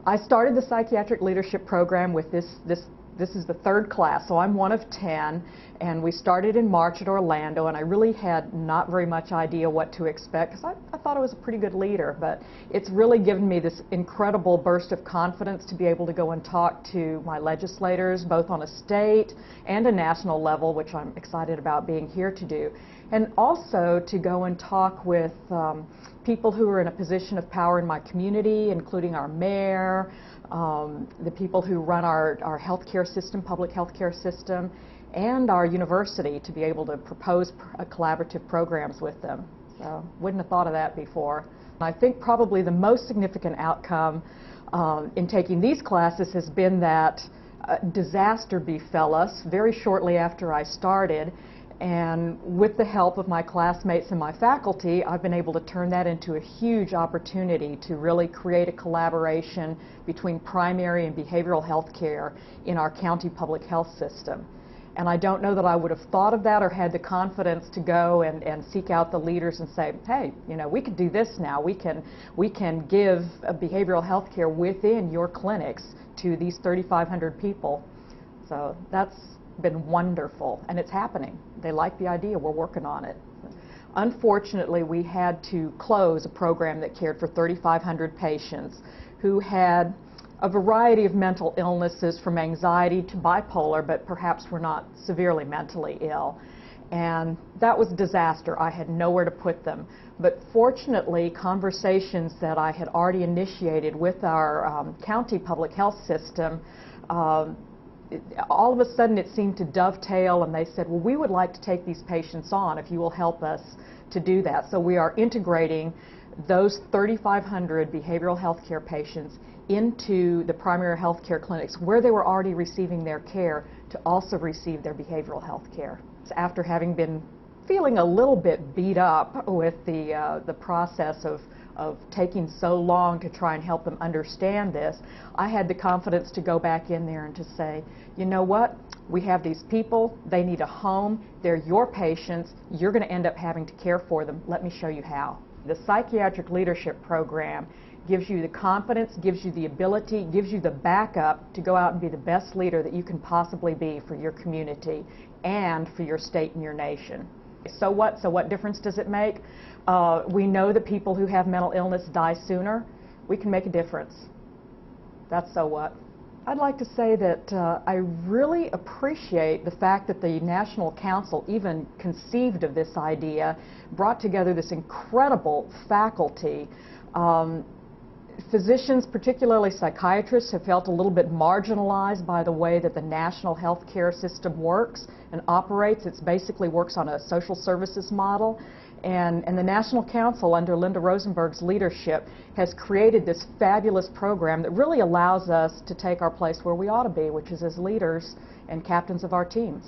I started the Psychiatric Leadership Program with this is the third class, so I'm one of 10, and we started in March at Orlando, and I really had not very much idea what to expect because I thought I was a pretty good leader, but it's really given me this incredible burst of confidence to be able to go and talk to my legislators, both on a state and a national level, which I'm excited about being here to do, and also to go and talk with people who are in a position of power in my community, including our mayor, the people who run our healthcare system, public healthcare system, and our university, to be able to propose collaborative programs with them. So wouldn't have thought of that before. I think probably the most significant outcome in taking these classes has been that disaster befell us very shortly after I started. And with the help of my classmates and my faculty, I've been able to turn that into a huge opportunity to really create a collaboration between primary and behavioral health care in our county public health system. And I don't know that I would have thought of that or had the confidence to go and seek out the leaders and say, hey, you know, we could do this now. We can give behavioral health care within your clinics to these 3,500 people. So that's been wonderful, and it's happening. They like the idea. We're working on it. Unfortunately, we had to close a program that cared for 3,500 patients who had a variety of mental illnesses, from anxiety to bipolar, but perhaps were not severely mentally ill. And that was a disaster. I had nowhere to put them. But fortunately, conversations that I had already initiated with our county public health system, all of a sudden it seemed to dovetail, and they said, well, we would like to take these patients on if you will help us to do that. So we are integrating those 3,500 behavioral health care patients into the primary health care clinics where they were already receiving their care to also receive their behavioral health care. After having been feeling a little bit beat up with the process of taking so long to try and help them understand this, I had the confidence to go back in there and to say, you know what, we have these people, they need a home, they're your patients, you're going to end up having to care for them, let me show you how. The Psychiatric Leadership Program gives you the confidence, gives you the ability, gives you the backup to go out and be the best leader that you can possibly be for your community and for your state and your nation. So what? So what difference does it make? We know that people who have mental illness die sooner. We can make a difference. That's so what. I'd like to say that I really appreciate the fact that the National Council even conceived of this idea, brought together this incredible faculty. Physicians, particularly psychiatrists, have felt a little bit marginalized by the way that the national health care system works and operates. It basically works on a social services model. And the National Council, under Linda Rosenberg's leadership, has created this fabulous program that really allows us to take our place where we ought to be, which is as leaders and captains of our teams.